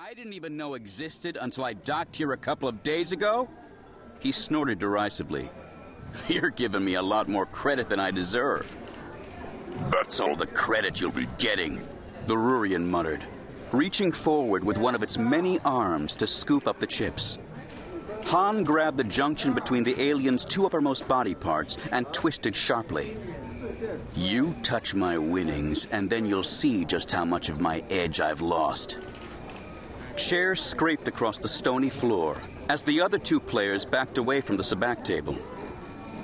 I didn't even know existed until I docked here a couple of days ago? He snorted derisively. You're giving me a lot more credit than I deserve. That's all the credit you'll be getting, the Rurian muttered, reaching forward with one of its many arms to scoop up the chips. Han grabbed the junction between the alien's two uppermost body parts and twisted sharply. You touch my winnings, and then you'll see just how much of my edge I've lost. Chairs scraped across the stony floor as the other two players backed away from the sabacc table.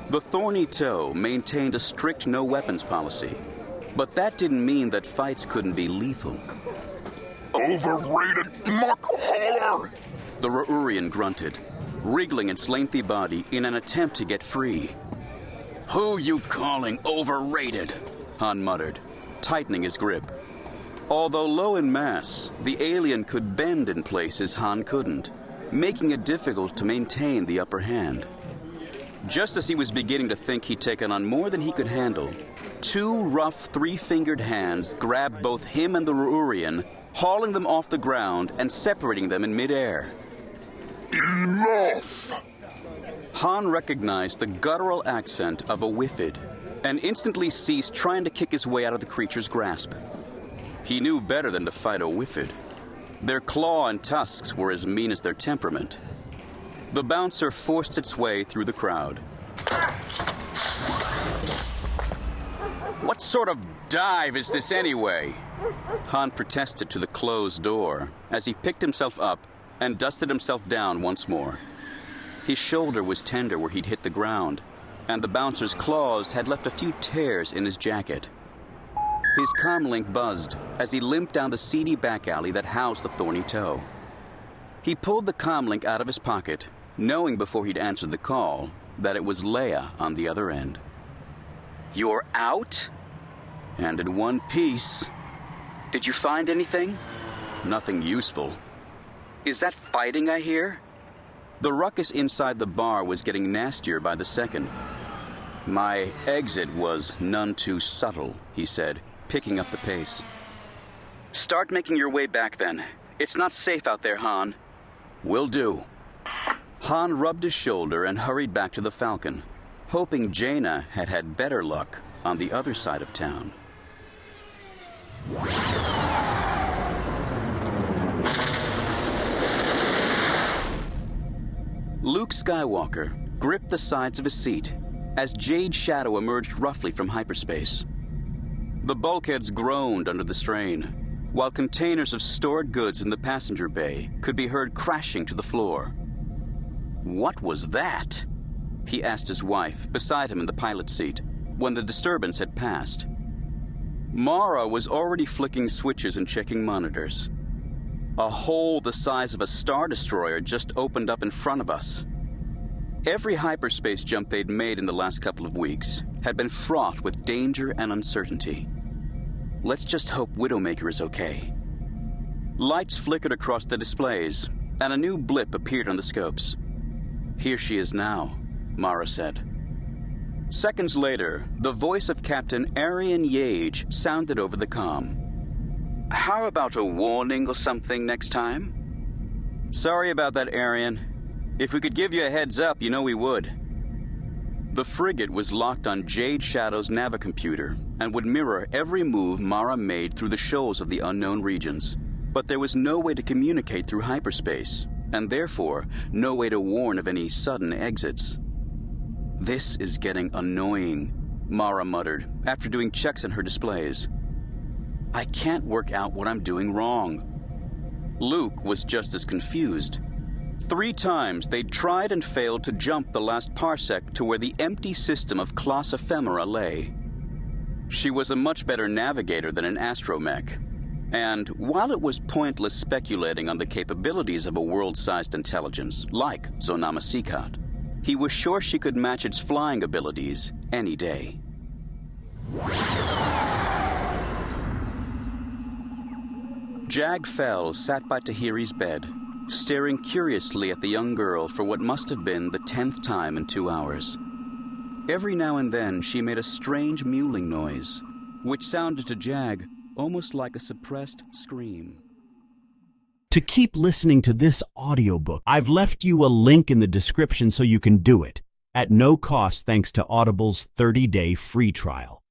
The Thorny Toe maintained a strict no-weapons policy, but that didn't mean that fights couldn't be lethal. Overrated muck hauler! The Rurian grunted, wriggling its lengthy body in an attempt to get free. Who you calling overrated? Han muttered, tightening his grip. Although low in mass, the alien could bend in places Han couldn't, making it difficult to maintain the upper hand. Just as he was beginning to think he'd taken on more than he could handle, two rough three-fingered hands grabbed both him and the Rurian, hauling them off the ground and separating them in midair. Enough! Han recognized the guttural accent of a Whiffid and instantly ceased trying to kick his way out of the creature's grasp. He knew better than to fight a Whiffid. Their claw and tusks were as mean as their temperament. The bouncer forced its way through the crowd. What sort of dive is this anyway? Han protested to the closed door as he picked himself up and dusted himself down once more. His shoulder was tender where he'd hit the ground, and the bouncer's claws had left a few tears in his jacket. His comlink buzzed as he limped down the seedy back alley that housed the Thorny Toe. He pulled the comlink out of his pocket, knowing before he'd answered the call that it was Leia on the other end. You're out? And in one piece. Did you find anything? Nothing useful. Is that fighting I hear? The ruckus inside the bar was getting nastier by the second. My exit was none too subtle, he said, picking up the pace. Start making your way back then. It's not safe out there, Han. Will do. Han rubbed his shoulder and hurried back to the Falcon, hoping Jaina had had better luck on the other side of town. Luke Skywalker gripped the sides of his seat as Jade Shadow emerged roughly from hyperspace. The bulkheads groaned under the strain, while containers of stored goods in the passenger bay could be heard crashing to the floor. What was that? He asked his wife, beside him in the pilot seat, when the disturbance had passed. Mara was already flicking switches and checking monitors. A hole the size of a Star Destroyer just opened up in front of us. Every hyperspace jump they'd made in the last couple of weeks had been fraught with danger and uncertainty. Let's just hope Widowmaker is okay. Lights flickered across the displays, and a new blip appeared on the scopes. Here she is now, Mara said. Seconds later, the voice of Captain Arian Yage sounded over the comm. How about a warning or something next time? Sorry about that, Arian. If we could give you a heads up, you know we would. The frigate was locked on Jade Shadow's navicomputer and would mirror every move Mara made through the shoals of the unknown regions. But there was no way to communicate through hyperspace, and therefore no way to warn of any sudden exits. This is getting annoying, Mara muttered after doing checks on her displays. I can't work out what I'm doing wrong. Luke was just as confused. 3 times they'd tried and failed to jump the last parsec to where the empty system of Class Ephemera lay. She was a much better navigator than an astromech, and while it was pointless speculating on the capabilities of a world-sized intelligence like Zonama Sikat, he was sure she could match its flying abilities any day. Jag Fell sat by Tahiri's bed, staring curiously at the young girl for what must have been the 10th time in 2 hours. Every now and then she made a strange mewling noise, which sounded to Jag almost like a suppressed scream. to keep listening to this audiobook. I've left you a link in the description so you can do it, at no cost thanks to Audible's 30-day free trial.